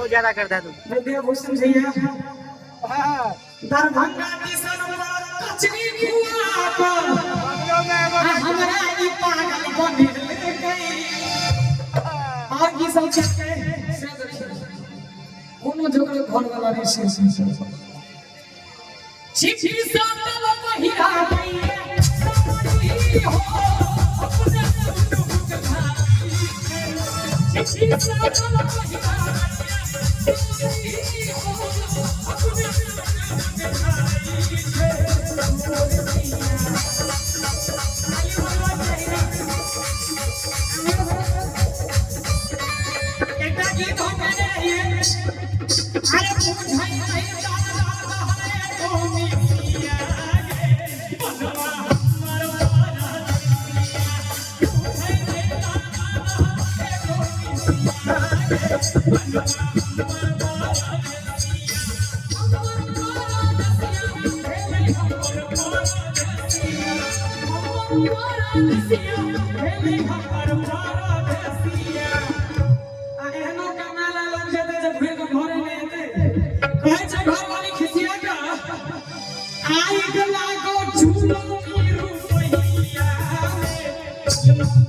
ज्यादा करता तू दरभंगा कचरी खुआ को हमरा ई पागल बने गई की सब चलते कोनो जगह घर वाला रे से छिपी सातल महिरा मैया समरी हो अपने सुख खाई छिपी सातल महिरा मैया समरी हो अपने सुख खाई एकटा गीत हम गाने रहिए अरे बुझाई नहीं दादा हरे कोमी पिया गे बनवा हमर वाला बुझाई नहीं दादा हरे कोमी पिया गे बनवा हमर वाला देसिया हेले हमर वाला देसिया एहनो कमाला लग जेते जब फिर के घरे नहीं आते कहे छै घर वाली खिसिया का आई गला को झूलो की रुपैया रे